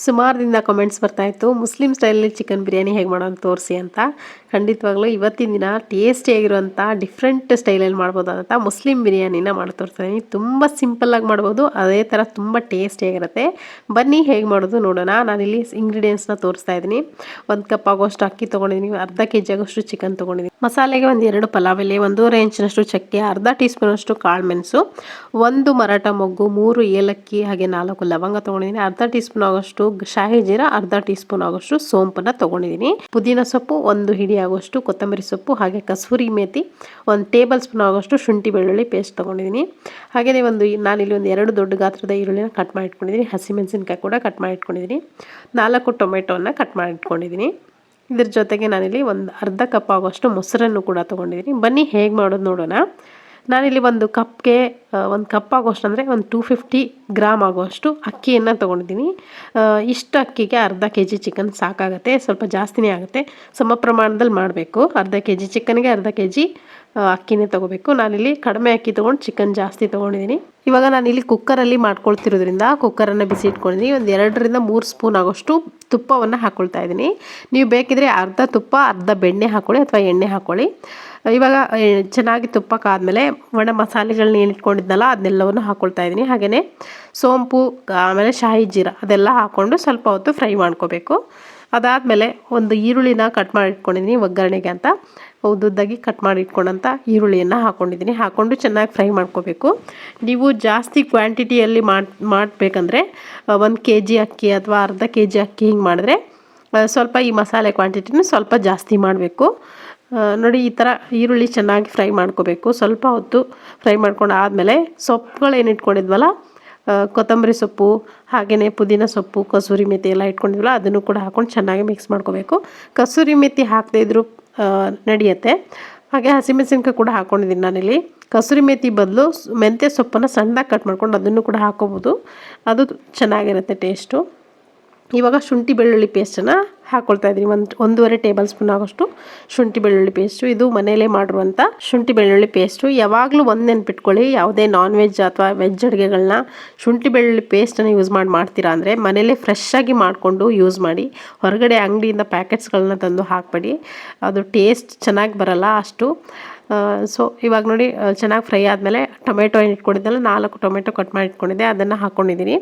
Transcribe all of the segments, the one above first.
ಸುಮಾರು ದಿನ ಕಮೆಂಟ್ಸ್ ಬರ್ತಾಯಿತ್ತು ಮುಸ್ಲಿಂ ಸ್ಟೈಲಲ್ಲಿ ಚಿಕನ್ ಬಿರಿಯಾನಿ ಹೇಗೆ ಮಾಡೋದು ತೋರಿಸಿ ಅಂತ. ಖಂಡಿತವಾಗ್ಲೂ ಇವತ್ತಿನ ದಿನ ಟೇಸ್ಟಿಯಾಗಿರುವಂಥ ಡಿಫ್ರೆಂಟ್ ಸ್ಟೈಲಲ್ಲಿ ಮಾಡ್ಬೋದಾದಂಥ ಮುಸ್ಲಿಂ ಬಿರಿಯಾನಿನ ಮಾಡಿ ತೋರಿಸ್ತೀನಿ. ತುಂಬ ಸಿಂಪಲ್ಲಾಗಿ ಮಾಡ್ಬೋದು, ಅದೇ ಥರ ತುಂಬ ಟೇಸ್ಟಿಯಾಗಿರುತ್ತೆ. ಬನ್ನಿ ಹೇಗೆ ಮಾಡೋದು ನೋಡೋಣ. ನಾನಿಲ್ಲಿ ಇಂಗ್ರೀಡಿಯೆಂಟ್ಸ್ನ ತೋರಿಸ್ತಾ ಇದ್ದೀನಿ. 1 ಕಪ್ ಆಗೋಷ್ಟು ಅಕ್ಕಿ ತೊಗೊಂಡಿದ್ದೀನಿ, ಅರ್ಧ kg ಆಗೋಷ್ಟು ಚಿಕನ್ ತೊಗೊಂಡಿದ್ದೀನಿ. ಮಸಾಲೆಗೆ 2 ಪಲಾವ್ ಎಲೆ, 1.5 ಇಂಚಿನಷ್ಟು ಚಕ್ಕೆ, ಅರ್ಧ ಟೀ ಸ್ಪೂನಷ್ಟು ಕಾಳು ಮೆಣಸು, 1 ಮರಾಠ ಮೊಗ್ಗು, 3 ಏಲಕ್ಕಿ, ಹಾಗೆ 4 ಲವಂಗ ತೊಗೊಂಡಿದ್ದೀನಿ. ಅರ್ಧ ಟೀ ಸ್ಪೂನ್ ಆಗೋಷ್ಟು ಶಾಹಿ ಜೀರಾ, ಅರ್ಧ ಟೀ ಸ್ಪೂನ್ ಆಗೋಷ್ಟು ಸೋಂಪನ್ನು ತೊಗೊಂಡಿದ್ದೀನಿ. ಪುದೀನ ಸೊಪ್ಪು 1 ಹಿಡಿ ಆಗೋಷ್ಟು ಕೊತ್ತಂಬರಿ ಸೊಪ್ಪು, ಹಾಗೆ ಕಸೂರಿ ಮೇಥಿ 1 ಟೇಬಲ್ ಸ್ಪೂನ್ ಆಗೋಷ್ಟು ಶುಂಠಿ ಬೆಳ್ಳುಳ್ಳಿ ಪೇಸ್ಟ್ ತೊಗೊಂಡಿದ್ದೀನಿ. ಹಾಗೆಯೇ ನಾನಿಲ್ಲಿ 2 ದೊಡ್ಡ ಗಾತ್ರದ ಈರುಳ್ಳಿನ ಕಟ್ ಮಾಡಿ ಇಟ್ಕೊಂಡಿದ್ದೀನಿ. ಹಸಿಮೆಣಸಿನ್ಕಾಯಿ ಕೂಡ ಕಟ್ ಮಾಡಿ ಇಟ್ಕೊಂಡಿದ್ದೀನಿ. 4 ಟೊಮೆಟೋನ ಕಟ್ ಮಾಡಿ ಇಟ್ಕೊಂಡಿದ್ದೀನಿ. ಇದ್ರ ಜೊತೆಗೆ ನಾನಿಲ್ಲಿ ಅರ್ಧ ಕಪ್ ಆಗೋಷ್ಟು ಮೊಸರನ್ನು ಕೂಡ ತೊಗೊಂಡಿದ್ದೀನಿ. ಬನ್ನಿ ಹೇಗೆ ಮಾಡೋದು ನೋಡೋಣ. ನಾನಿಲ್ಲಿ 1 ಕಪ್ಗೆ 1 ಕಪ್ ಆಗೋಷ್ಟು ಅಂದರೆ 250 ಗ್ರಾಮ್ ಆಗೋಷ್ಟು ಅಕ್ಕಿಯನ್ನು ತೊಗೊಂಡಿದ್ದೀನಿ. ಇಷ್ಟು ಅಕ್ಕಿಗೆ ಅರ್ಧ kg ಚಿಕನ್ ಸಾಕಾಗುತ್ತೆ, ಸ್ವಲ್ಪ ಜಾಸ್ತಿನೇ ಆಗುತ್ತೆ. ಸಮ ಪ್ರಮಾಣದಲ್ಲಿ ಮಾಡಬೇಕು. ಅರ್ಧ kg ಚಿಕನ್ಗೆ ಅರ್ಧ kg ಅಕ್ಕಿನೇ ತೊಗೋಬೇಕು. ನಾನಿಲ್ಲಿ ಕಡಿಮೆ ಅಕ್ಕಿ ತೊಗೊಂಡು ಚಿಕನ್ ಜಾಸ್ತಿ ತೊಗೊಂಡಿದ್ದೀನಿ. ಇವಾಗ ನಾನಿಲ್ಲಿ ಕುಕ್ಕರಲ್ಲಿ ಮಾಡ್ಕೊಳ್ತಿರೋದ್ರಿಂದ ಕುಕ್ಕರನ್ನು ಬಿಸಿ ಇಟ್ಕೊಂಡಿದ್ದೀನಿ. 2 ರಿಂದ 3 ಸ್ಪೂನ್ ಆಗೋಷ್ಟು ತುಪ್ಪವನ್ನು ಹಾಕ್ಕೊಳ್ತಾ ಇದ್ದೀನಿ. ನೀವು ಬೇಕಿದ್ರೆ ಅರ್ಧ ತುಪ್ಪ ಅರ್ಧ ಬೆಣ್ಣೆ ಹಾಕ್ಕೊಳ್ಳಿ ಅಥವಾ ಎಣ್ಣೆ ಹಾಕ್ಕೊಳ್ಳಿ. ಇವಾಗ ಚೆನ್ನಾಗಿ ತುಪ್ಪಕ್ಕಾದಮೇಲೆ ಒಣ ಮಸಾಲೆಗಳನ್ನ ಏನು ಇಟ್ಕೊಂಡಿದ್ನಲ್ಲ ಅದನ್ನೆಲ್ಲವನ್ನು ಹಾಕ್ಕೊಳ್ತಾ ಇದ್ದೀನಿ. ಹಾಗೆಯೇ ಸೋಂಪು, ಆಮೇಲೆ ಶಾಹಿ ಜೀರಾ ಅದೆಲ್ಲ ಹಾಕ್ಕೊಂಡು ಸ್ವಲ್ಪ ಹೊತ್ತು ಫ್ರೈ ಮಾಡ್ಕೋಬೇಕು. ಅದಾದಮೇಲೆ 1 ಈರುಳ್ಳಿನ ಕಟ್ ಮಾಡಿ ಇಟ್ಕೊಂಡಿದ್ದೀನಿ ಒಗ್ಗರಣೆಗೆ ಅಂತ. ಉದ್ದುದ್ದಾಗಿ ಕಟ್ ಮಾಡಿ ಇಟ್ಕೊಂಡಂಥ ಈರುಳ್ಳಿಯನ್ನು ಹಾಕ್ಕೊಂಡಿದ್ದೀನಿ. ಹಾಕ್ಕೊಂಡು ಚೆನ್ನಾಗಿ ಫ್ರೈ ಮಾಡ್ಕೋಬೇಕು. ನೀವು ಜಾಸ್ತಿ ಕ್ವಾಂಟಿಟಿಯಲ್ಲಿ ಮಾಡಬೇಕಂದ್ರೆ 1 kg ಅಕ್ಕಿ ಅಥವಾ ಅರ್ಧ kg ಅಕ್ಕಿ ಹಿಂಗೆ ಮಾಡಿದ್ರೆ ಸ್ವಲ್ಪ ಈ ಮಸಾಲೆ ಕ್ವಾಂಟಿಟಿನೂ ಸ್ವಲ್ಪ ಜಾಸ್ತಿ ಮಾಡಬೇಕು. ನೋಡಿ, ಈ ಥರ ಈರುಳ್ಳಿ ಚೆನ್ನಾಗಿ ಫ್ರೈ ಮಾಡ್ಕೋಬೇಕು. ಸ್ವಲ್ಪ ಹೊತ್ತು ಫ್ರೈ ಮಾಡ್ಕೊಂಡು ಆದಮೇಲೆ ಸೊಪ್ಪುಗಳೇನು ಇಟ್ಕೊಂಡಿದ್ವಲ್ಲ, ಕೊತ್ತಂಬರಿ ಸೊಪ್ಪು, ಹಾಗೆಯೇ ಪುದೀನ ಸೊಪ್ಪು, ಕಸೂರಿ ಮೇಥಿ ಎಲ್ಲ ಇಟ್ಕೊಂಡಿದ್ವಲ್ಲ ಅದನ್ನು ಕೂಡ ಹಾಕ್ಕೊಂಡು ಚೆನ್ನಾಗಿ ಮಿಕ್ಸ್ ಮಾಡ್ಕೋಬೇಕು. ಕಸೂರಿ ಮೇಥಿ ಹಾಕದೇ ಇದ್ರೂ ನಡೆಯುತ್ತೆ. ಹಾಗೆ ಹಸಿಮೆಣಸಿನ್ಕಾಯಿ ಕೂಡ ಹಾಕ್ಕೊಂಡಿದ್ದೀನಿ ನಾನಿಲ್ಲಿ. ಕಸೂರಿ ಮೇಥಿ ಬದಲು ಮೆಂತ್ಯ ಸೊಪ್ಪನ್ನು ಸಣ್ಣದಾಗಿ ಕಟ್ ಮಾಡ್ಕೊಂಡು ಅದನ್ನು ಕೂಡ ಹಾಕ್ಕೋಬೋದು, ಅದು ಚೆನ್ನಾಗಿರುತ್ತೆ ಟೇಸ್ಟು. ಇವಾಗ ಶುಂಠಿ ಬೆಳ್ಳುಳ್ಳಿ ಪೇಸ್ಟನ್ನು ಹಾಕ್ಕೊಳ್ತಾ ಇದ್ದೀನಿ. 1.5 ಟೇಬಲ್ ಸ್ಪೂನ್ ಆಗೋಷ್ಟು ಶುಂಠಿ ಬೆಳ್ಳುಳ್ಳಿ ಪೇಸ್ಟು. ಇದು ಮನೆಯಲ್ಲೇ ಮಾಡಿರುವಂಥ ಶುಂಠಿ ಬೆಳ್ಳುಳ್ಳಿ ಪೇಸ್ಟು. ಯಾವಾಗಲೂ ಒಂದು ನೆನ್ಪಿಟ್ಕೊಳ್ಳಿ, ಯಾವುದೇ ನಾನ್ ವೆಜ್ ಅಥವಾ ವೆಜ್ ಅಡುಗೆಗಳನ್ನ ಶುಂಠಿ ಬೆಳ್ಳುಳ್ಳಿ ಪೇಸ್ಟನ್ನು ಯೂಸ್ ಮಾಡ್ತೀರಾ ಅಂದರೆ ಮನೆಯಲ್ಲೇ ಫ್ರೆಶ್ಶಾಗಿ ಮಾಡಿಕೊಂಡು ಯೂಸ್ ಮಾಡಿ. ಹೊರಗಡೆ ಅಂಗಡಿಯಿಂದ ಪ್ಯಾಕೆಟ್ಸ್ಗಳನ್ನ ತಂದು ಹಾಕಬೇಡಿ, ಅದು ಟೇಸ್ಟ್ ಚೆನ್ನಾಗಿ ಬರಲ್ಲ ಅಷ್ಟು. ಸೊ ಇವಾಗ ನೋಡಿ, ಚೆನ್ನಾಗಿ ಫ್ರೈ ಆದಮೇಲೆ ಟೊಮೆಟೊ ಏನು ಇಟ್ಕೊಂಡಿದ್ದೆಲ್ಲ 4 ಟೊಮೆಟೊ ಕಟ್ ಮಾಡಿ ಇಟ್ಕೊಂಡಿದ್ದೆ, ಅದನ್ನು ಹಾಕ್ಕೊಂಡಿದ್ದೀನಿ.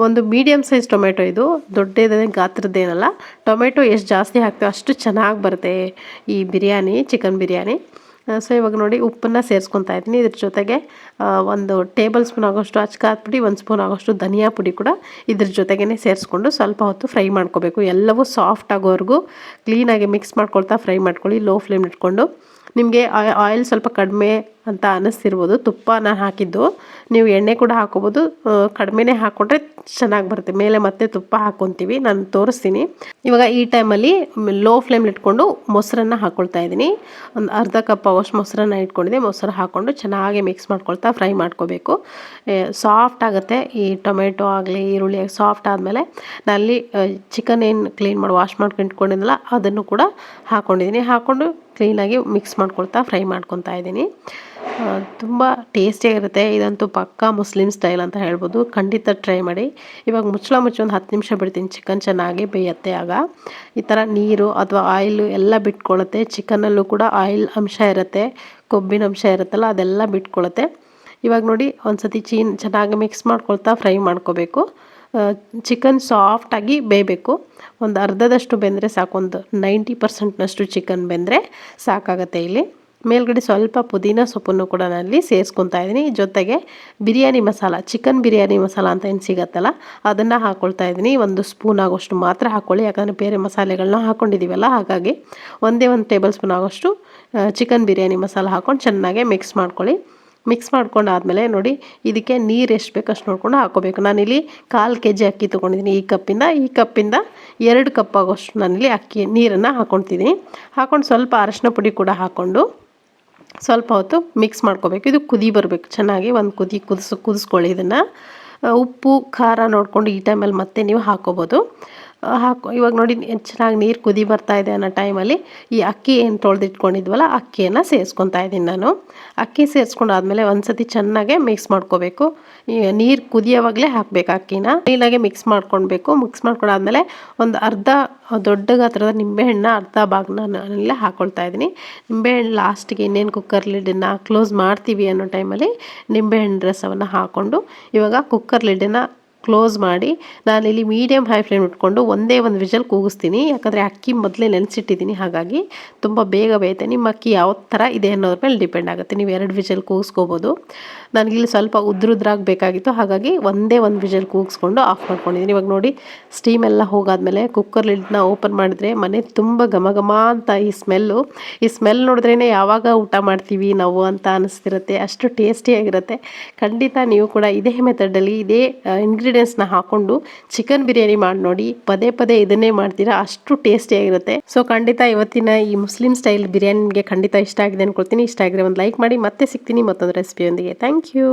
1 ಮೀಡಿಯಮ್ ಸೈಜ್ ಟೊಮೆಟೊ, ಇದು ದೊಡ್ಡದೇ ಗಾತ್ರದ್ದೇನಲ್ಲ. ಟೊಮೆಟೊ ಎಷ್ಟು ಜಾಸ್ತಿ ಹಾಕ್ತೇವೆ ಅಷ್ಟು ಚೆನ್ನಾಗಿ ಬರುತ್ತೆ ಈ ಬಿರಿಯಾನಿ, ಚಿಕನ್ ಬಿರಿಯಾನಿ. ಸೊ ಇವಾಗ ನೋಡಿ, ಉಪ್ಪನ್ನು ಸೇರಿಸ್ಕೊತಾ ಇದ್ದೀನಿ. ಇದ್ರ ಜೊತೆಗೆ 1 ಟೇಬಲ್ ಸ್ಪೂನ್ ಆಗೋಷ್ಟು ಅಚ್ಕಾರದ ಪುಡಿ, 1 ಸ್ಪೂನ್ ಆಗೋಷ್ಟು ಧನಿಯಾ ಪುಡಿ ಕೂಡ ಇದ್ರ ಜೊತೆಗೇ ಸೇರಿಸ್ಕೊಂಡು ಸ್ವಲ್ಪ ಹೊತ್ತು ಫ್ರೈ ಮಾಡ್ಕೋಬೇಕು. ಎಲ್ಲವೂ ಸಾಫ್ಟ್ ಆಗೋವರೆಗೂ ಕ್ಲೀನಾಗಿ ಮಿಕ್ಸ್ ಮಾಡ್ಕೊಳ್ತಾ ಫ್ರೈ ಮಾಡ್ಕೊಳ್ಳಿ, ಲೋ ಫ್ಲೇಮ್ ಇಟ್ಕೊಂಡು. ನಿಮಗೆ ಆಯಿಲ್ ಸ್ವಲ್ಪ ಕಡಿಮೆ ಅಂತ ಅನ್ನಿಸ್ತಿರ್ಬೋದು, ತುಪ್ಪ ನಾನು ಹಾಕಿದ್ದು. ನೀವು ಎಣ್ಣೆ ಕೂಡ ಹಾಕ್ಕೋಬೋದು, ಕಡಿಮೆನೇ ಹಾಕ್ಕೊಂಡ್ರೆ ಚೆನ್ನಾಗಿ ಬರುತ್ತೆ. ಮೇಲೆ ಮತ್ತೆ ತುಪ್ಪ ಹಾಕ್ಕೊತೀವಿ, ನಾನು ತೋರಿಸ್ತೀನಿ. ಇವಾಗ ಈ ಟೈಮಲ್ಲಿ ಲೋ ಫ್ಲೇಮ್ಲಿ ಇಟ್ಕೊಂಡು ಮೊಸರನ್ನು ಹಾಕ್ಕೊಳ್ತಾ ಇದ್ದೀನಿ. 1 ಅರ್ಧ ಕಪ್ ಆಗೋಷ್ಟು ಮೊಸರನ್ನು ಇಟ್ಕೊಂಡಿದ್ದೆ. ಮೊಸರು ಹಾಕ್ಕೊಂಡು ಚೆನ್ನಾಗಿ ಮಿಕ್ಸ್ ಮಾಡ್ಕೊಳ್ತಾ ಫ್ರೈ ಮಾಡ್ಕೋಬೇಕು. ಸಾಫ್ಟ್ ಆಗುತ್ತೆ ಈ ಟೊಮೆಟೊ ಆಗಲಿ ಈರುಳ್ಳಿ ಸಾಫ್ಟ್ ಆದಮೇಲೆ ನಾನಲ್ಲಿ ಚಿಕನ್ ಏನು ಕ್ಲೀನ್ ಮಾಡಿ ವಾಶ್ ಮಾಡ್ಕೊಂಡು ಇಟ್ಕೊಂಡಿದ್ದಲ್ಲ ಅದನ್ನು ಕೂಡ ಹಾಕ್ಕೊಂಡಿದ್ದೀನಿ. ಹಾಕ್ಕೊಂಡು ಕ್ಲೀನಾಗಿ ಮಿಕ್ಸ್ ಮಾಡ್ಕೊಳ್ತಾ ಫ್ರೈ ಮಾಡ್ಕೊತಾ ಇದ್ದೀನಿ. ತುಂಬ ಟೇಸ್ಟಿಯಾಗಿರುತ್ತೆ. ಇದಂತೂ ಪಕ್ಕಾ ಮುಸ್ಲಿಂ ಸ್ಟೈಲ್ ಅಂತ ಹೇಳ್ಬೋದು. ಖಂಡಿತ ಟ್ರೈ ಮಾಡಿ. ಇವಾಗ ಮುಚ್ಚಳ ಮುಚ್ಚಿ 10 ನಿಮಿಷ ಬಿಡ್ತೀನಿ, ಚಿಕನ್ ಚೆನ್ನಾಗಿ ಬೇಯುತ್ತೆ. ಆಗ ಈ ಥರ ನೀರು ಅಥವಾ ಆಯಿಲು ಎಲ್ಲ ಬಿಟ್ಕೊಳ್ಳುತ್ತೆ. ಚಿಕನಲ್ಲೂ ಕೂಡ ಆಯಿಲ್ ಅಂಶ ಇರುತ್ತೆ, ಕೊಬ್ಬಿನ ಅಂಶ ಇರುತ್ತಲ್ಲ ಅದೆಲ್ಲ ಬಿಟ್ಕೊಳ್ಳುತ್ತೆ. ಇವಾಗ ನೋಡಿ, ಒಂದು ಸತಿ ಚೆನ್ನಾಗಿ ಮಿಕ್ಸ್ ಮಾಡ್ಕೊಳ್ತಾ ಫ್ರೈ ಮಾಡ್ಕೋಬೇಕು. ಚಿಕನ್ ಸಾಫ್ಟಾಗಿ ಬೇಯಬೇಕು. ಒಂದು ಅರ್ಧದಷ್ಟು ಬೆಂದರೆ ಸಾಕು, ಒಂದು 90% ಚಿಕನ್ ಬೆಂದರೆ ಸಾಕಾಗತ್ತೆ. ಇಲ್ಲಿ ಮೇಲ್ಗಡೆ ಸ್ವಲ್ಪ ಪುದೀನ ಸೊಪ್ಪನ್ನು ಕೂಡ ನಾನಲ್ಲಿ ಸೇರಿಸ್ಕೊತಾ ಇದ್ದೀನಿ. ಜೊತೆಗೆ ಬಿರಿಯಾನಿ ಮಸಾಲ, ಚಿಕನ್ ಬಿರಿಯಾನಿ ಮಸಾಲ ಅಂತ ಏನು ಸಿಗತ್ತಲ್ಲ ಅದನ್ನು ಹಾಕ್ಕೊಳ್ತಾ ಇದ್ದೀನಿ. 1 ಸ್ಪೂನ್ ಆಗೋಷ್ಟು ಮಾತ್ರ ಹಾಕ್ಕೊಳ್ಳಿ, ಯಾಕಂದರೆ ಬೇರೆ ಮಸಾಲೆಗಳನ್ನ ಹಾಕ್ಕೊಂಡಿದ್ದೀವಲ್ಲ, ಹಾಗಾಗಿ 1 ಟೇಬಲ್ ಸ್ಪೂನ್ ಆಗೋಷ್ಟು ಚಿಕನ್ ಬಿರಿಯಾನಿ ಮಸಾಲ ಹಾಕ್ಕೊಂಡು ಚೆನ್ನಾಗೆ ಮಿಕ್ಸ್ ಮಾಡ್ಕೊಳ್ಳಿ. ಮಿಕ್ಸ್ ಮಾಡ್ಕೊಂಡಾದಮೇಲೆ ನೋಡಿ, ಇದಕ್ಕೆ ನೀರು ಎಷ್ಟು ಬೇಕು ಅಷ್ಟು ನೋಡ್ಕೊಂಡು ಹಾಕ್ಕೋಬೇಕು. ನಾನಿಲ್ಲಿ 1/4 kg ಅಕ್ಕಿ ತೊಗೊಂಡಿದ್ದೀನಿ. ಈ ಕಪ್ಪಿಂದ 2 ಕಪ್ ಆಗೋಷ್ಟು ನಾನಿಲ್ಲಿ ನೀರನ್ನು ಹಾಕ್ಕೊಳ್ತಿದ್ದೀನಿ. ಹಾಕ್ಕೊಂಡು ಸ್ವಲ್ಪ ಅರಶಿನ ಪುಡಿ ಕೂಡ ಹಾಕ್ಕೊಂಡು ಸ್ವಲ್ಪ ಹೊತ್ತು ಮಿಕ್ಸ್ ಮಾಡ್ಕೋಬೇಕು. ಇದು ಕುದಿ ಬರಬೇಕು ಚೆನ್ನಾಗಿ. ಒಂದು ಕುದಿಸ್ಕೊಳ್ಳಿ ಇದನ್ನು. ಉಪ್ಪು ಖಾರ ನೋಡಿಕೊಂಡು ಈ ಟೈಮಲ್ಲಿ ಮತ್ತೆ ನೀವು ಹಾಕ್ಕೋಬೋದು. ಇವಾಗ ನೋಡಿ ಚೆನ್ನಾಗಿ ನೀರು ಕುದಿ ಬರ್ತಾ ಇದೆ ಅನ್ನೋ ಟೈಮಲ್ಲಿ ಈ ಅಕ್ಕಿ ಏನು ತೊಳೆದಿಟ್ಕೊಂಡಿದ್ವಲ್ಲ ಅಕ್ಕಿಯನ್ನು ಸೇರಿಸ್ಕೊತಾ ಇದ್ದೀನಿ ನಾನು. ಅಕ್ಕಿ ಸೇರಿಸ್ಕೊಂಡಾದ್ಮೇಲೆ ಒಂದ್ಸತಿ ಚೆನ್ನಾಗೆ ಮಿಕ್ಸ್ ಮಾಡ್ಕೋಬೇಕು. ಈ ನೀರು ಕುದಿಯೋವಾಗಲೇ ಹಾಕಬೇಕು ಅಕ್ಕಿನ, ಕ್ಲೀನಾಗೆ ಮಿಕ್ಸ್ ಮಾಡ್ಕೊಳ್ಬೇಕು. ಮಿಕ್ಸ್ ಮಾಡ್ಕೊಂಡಾದ್ಮೇಲೆ ಒಂದು ಅರ್ಧ ದೊಡ್ಡ ಗಾತ್ರದ ನಿಂಬೆಹಣ್ಣು ಅರ್ಧ ಭಾಗನ ಹಾಕ್ಕೊಳ್ತಾ ಇದ್ದೀನಿ. ನಿಂಬೆಹಣ್ಣು ಲಾಸ್ಟಿಗೆ ಇನ್ನೇನು ಕುಕ್ಕರ್ ಲಿಡ್ಡನ್ನು ಕ್ಲೋಸ್ ಮಾಡ್ತೀವಿ ಅನ್ನೋ ಟೈಮಲ್ಲಿ ನಿಂಬೆಹಣ್ಣು ರಸವನ್ನು ಹಾಕ್ಕೊಂಡು ಇವಾಗ ಕುಕ್ಕರ್ ಲಿಡ್ಡನ್ನು ಕ್ಲೋಸ್ ಮಾಡಿ ನಾನಿಲ್ಲಿ ಮೀಡಿಯಮ್ ಹೈ ಫ್ಲೇಮ್ ಇಟ್ಕೊಂಡು ಒಂದೇ ಒಂದು ವಿಷಲ್ ಕೂಗಿಸ್ತೀನಿ. ಯಾಕಂದರೆ ಅಕ್ಕಿ ಮೊದಲೇ ನೆನೆಸಿಟ್ಟಿದ್ದೀನಿ, ಹಾಗಾಗಿ ತುಂಬ ಬೇಗ ಬೇಯುತ್ತೆ. ನಿಮ್ಮ ಅಕ್ಕಿ ಯಾವ ಥರ ಇದೆ ಅನ್ನೋದ್ರ ಮೇಲೆ ಡಿಪೆಂಡ್ ಆಗುತ್ತೆ. ನೀವು 2 ವಿಷಲ್ ಕೂಗಿಸ್ಕೋಬೋದು. ನನಗಿಲ್ಲಿ ಸ್ವಲ್ಪ ಉದ್ರುದ್ರಾಗಿ ಬೇಕಾಗಿತ್ತು, ಹಾಗಾಗಿ ಒಂದೇ ಒಂದು ವಿಷಲ್ ಕೂಗಿಸ್ಕೊಂಡು ಆಫ್ ಮಾಡ್ಕೊಂಡಿದ್ದೀನಿ. ಇವಾಗ ನೋಡಿ ಸ್ಟೀಮ್ ಎಲ್ಲ ಹೋಗಾದ್ಮೇಲೆ ಕುಕ್ಕರ್ ಲಿಡ್ನ ಓಪನ್ ಮಾಡಿದ್ರೆ ಮನೆ ತುಂಬ ಘಮ ಘಮ ಅಂತ ಈ ಸ್ಮೆಲ್ ನೋಡಿದ್ರೇ ಯಾವಾಗ ಊಟ ಮಾಡ್ತೀವಿ ನಾವು ಅಂತ ಅನಿಸ್ತಿರುತ್ತೆ. ಅಷ್ಟು ಟೇಸ್ಟಿಯಾಗಿರುತ್ತೆ. ಖಂಡಿತ ನೀವು ಕೂಡ ಇದೇ ಮೆಥಡಲ್ಲಿ ಇದೇ ಇಂಗ್ರೀಡಿಯೆಂಟ್ಸ್ನ ಹಾಕ್ಕೊಂಡು ಚಿಕನ್ ಬಿರಿಯಾನಿ ಮಾಡಿ ನೋಡಿ. ಪದೇ ಪದೇ ಇದನ್ನೇ ಮಾಡ್ತೀರಾ, ಅಷ್ಟು ಟೇಸ್ಟಿಯಾಗಿರುತ್ತೆ. ಸೊ ಖಂಡಿತ ಇವತ್ತಿನ ಈ ಮುಸ್ಲಿಂ ಸ್ಟೈಲ್ ಬಿರಿಯಾನಿ ನಿಮಗೆ ಖಂಡಿತ ಇಷ್ಟ ಆಗಿದೆ ಅನ್ಕೊಳ್ತೀನಿ. ಇಷ್ಟ ಆಗಿದ್ರೆ ಒಂದು ಲೈಕ್ ಮಾಡಿ. ಮತ್ತೆ ಸಿಗ್ತೀನಿ ಮತ್ತೊಂದು ರೆಸಿಪಿಯೊಂದಿಗೆ. Thank you.